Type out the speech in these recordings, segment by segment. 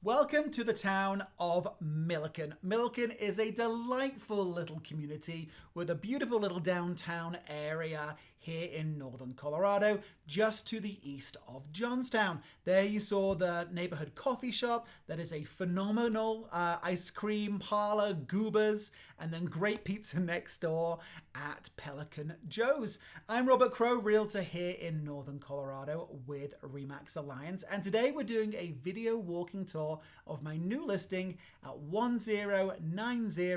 Welcome to the town of Milliken. Milliken is a delightful little community with a beautiful little downtown area here in northern Colorado, just to the east of Johnstown. There you saw the neighborhood coffee shop. That is a phenomenal ice cream parlor, Goobers, and then great pizza next door at Pelican Joe's. I'm Robert Crow, realtor here in northern Colorado with Remax Alliance, and today we're doing a video walking tour of my new listing at 1090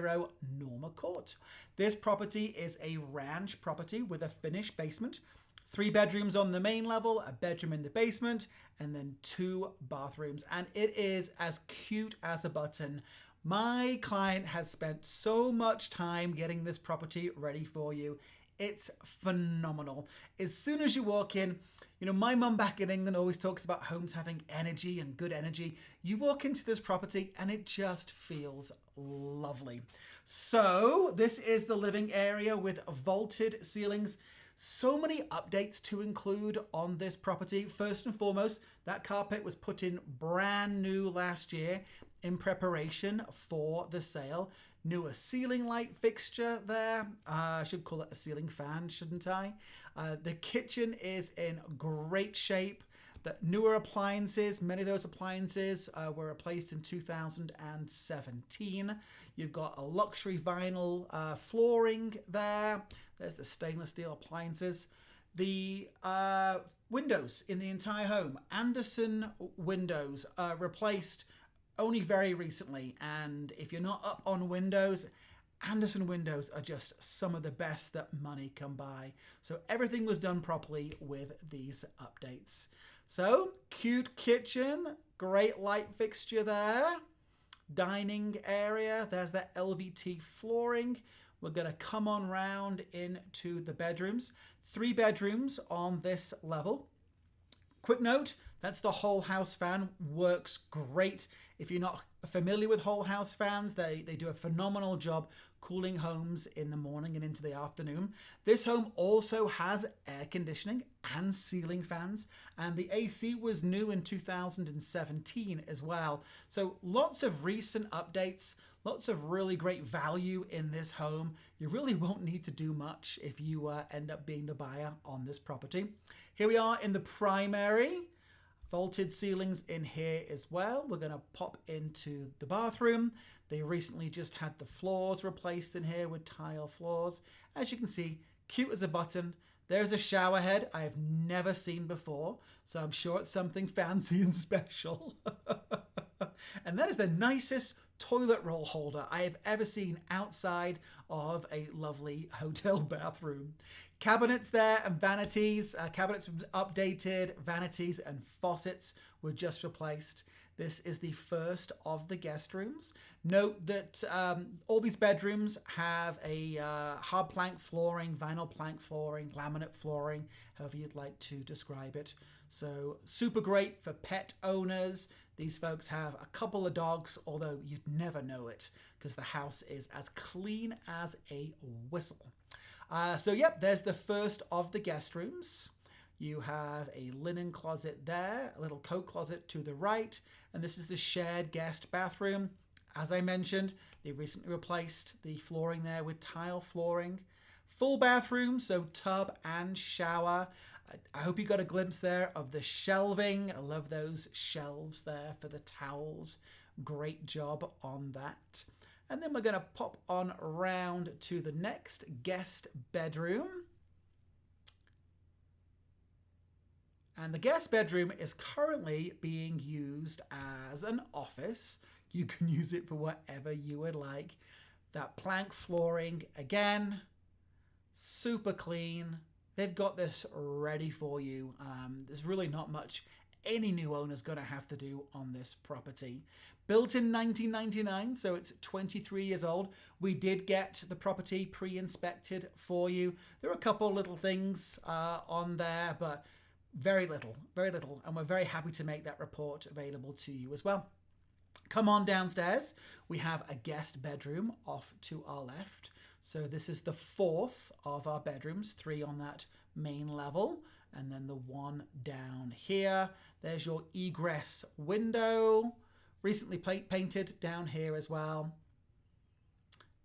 Norma Court. This property is a ranch property with a finished basement, 3 bedrooms on the main level, a bedroom in the basement, and then 2 bathrooms. And it is as cute as a button. My client has spent so much time getting this property ready for you. It's phenomenal. As soon as you walk in, you know, my mum back in England always talks about homes having energy and good energy. You walk into this property and it just feels lovely. So this is the living area with vaulted ceilings. So many updates to include on this property. First and foremost, that carpet was put in brand new last year in preparation for the sale. Newer ceiling light fixture there. I should call it a ceiling fan, shouldn't I? The kitchen is in great shape. The newer appliances, many of those appliances were replaced in 2017. You've got a luxury vinyl flooring there. There's the stainless steel appliances. The windows in the entire home, Anderson windows, replaced only very recently. And if you're not up on windows, Anderson windows are just some of the best that money can buy. So everything was done properly with these updates. So cute kitchen, great light fixture there. Dining area, there's that LVT flooring. We're going to come on round into the bedrooms. 3 bedrooms on this level. Quick note, that's the whole house fan, works great. If you're not familiar with whole house fans, they do a phenomenal job cooling homes in the morning and into the afternoon. This home also has air conditioning and ceiling fans, and the AC was new in 2017 as well. So lots of recent updates, lots of really great value in this home. You really won't need to do much if you end up being the buyer on this property. Here we are in the primary. Vaulted ceilings in here as well. We're going to pop into the bathroom. They recently just had the floors replaced in here with tile floors. As you can see, cute as a button. There's a shower head I have never seen before, so I'm sure it's something fancy and special. And that is the nicest toilet roll holder I have ever seen outside of a lovely hotel bathroom. Cabinets there and vanities. Cabinets have been updated. Vanities and faucets were just replaced. This is the first of the guest rooms. Note that all these bedrooms have a hard plank flooring, vinyl plank flooring, laminate flooring, however you'd like to describe it. So super great for pet owners. These folks have a couple of dogs, although you'd never know it because the house is as clean as a whistle. So yep, there's the first of the guest rooms. You have a linen closet there, a little coat closet to the right, and this is the shared guest bathroom. As I mentioned, they recently replaced the flooring there with tile flooring. Full bathroom, so tub and shower. I hope you got a glimpse there of the shelving. I love those shelves there for the towels. Great job on that. And then we're going to pop on around to the next guest bedroom. And the guest bedroom is currently being used as an office. You can use it for whatever you would like. That plank flooring, again, super clean. They've got this ready for you. There's really not much any new owner's going to have to do on this property. Built in 1999, so it's 23 years old. We did get the property pre-inspected for you. There are a couple little things on there, but very little, and we're very happy to make that report available to you as well. Come on downstairs. We have a guest bedroom off to our left. So this is the 4th of our bedrooms, 3 on that main level, and then the 1 down here. There's your egress window. recently painted down here as well.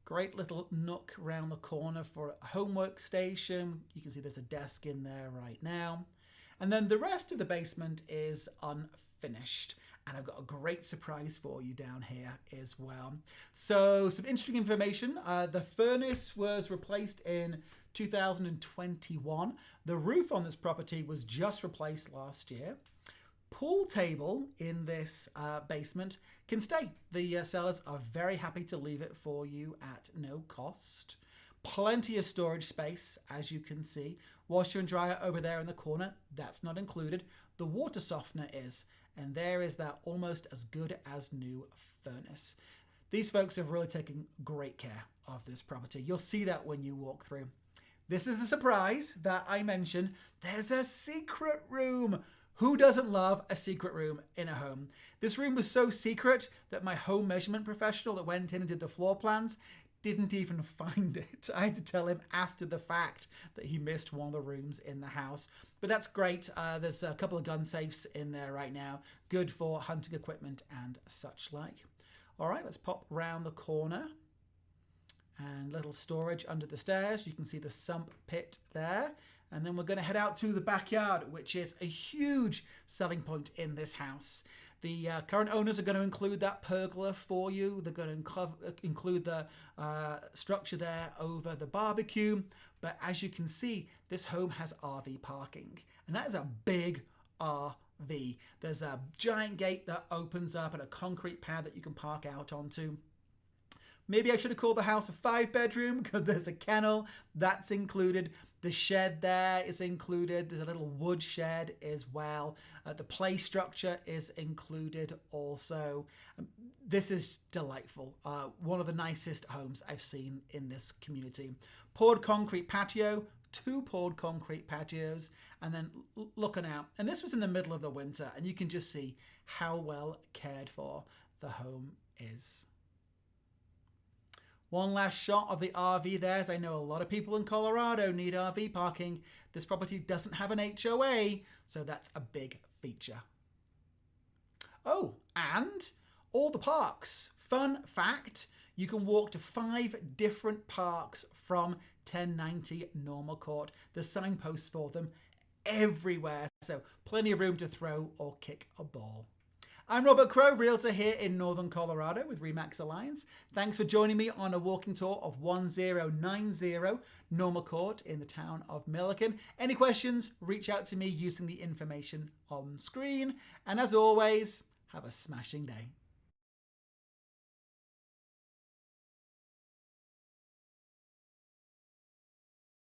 Great little nook around the corner for a homework station. You can see there's a desk in there right now. And then the rest of the basement is unfinished. And I've got a great surprise for you down here as well. So some interesting information. The furnace was replaced in 2021. The roof on this property was just replaced last year. Pool table in this basement can stay. The sellers are very happy to leave it for you at no cost. Plenty of storage space, as you can see. Washer and dryer over there in the corner, that's not included. The water softener is, and there is that almost as good as new furnace. These folks have really taken great care of this property. You'll see that when you walk through. This is the surprise that I mentioned. There's a secret room. Who doesn't love a secret room in a home? This room was so secret that my home measurement professional that went in and did the floor plans didn't even find it. I had to tell him after the fact that he missed one of the rooms in the house. But that's great. There's a couple of gun safes in there right now. Good for hunting equipment and such like. All right, let's pop round the corner. And little storage under the stairs. You can see the sump pit there. And then we're going to head out to the backyard, which is a huge selling point in this house. The current owners are going to include that pergola for you. They're going to include the structure there over the barbecue. But as you can see, this home has RV parking. And that is a big RV. There's a giant gate that opens up and a concrete pad that you can park out onto. Maybe I should have called the house a 5-bedroom because there's a kennel that's included. The shed there is included. There's a little wood shed as well. The play structure is included also. This is delightful. One of the nicest homes I've seen in this community. Poured concrete patio, 2 poured concrete patios, and then looking out. And this was in the middle of the winter, and you can just see how well cared for the home is. One last shot of the RV there, as I know a lot of people in Colorado need RV parking. This property doesn't have an HOA, so that's a big feature. Oh, and all the parks. Fun fact, you can walk to 5 different parks from 1090 Norma Court. There's signposts for them everywhere, so plenty of room to throw or kick a ball. I'm Robert Crow, Realtor here in Northern Colorado with RE/MAX Alliance. Thanks for joining me on a walking tour of 1090 Norma Court in the town of Milliken. Any questions, reach out to me using the information on screen. And as always, have a smashing day.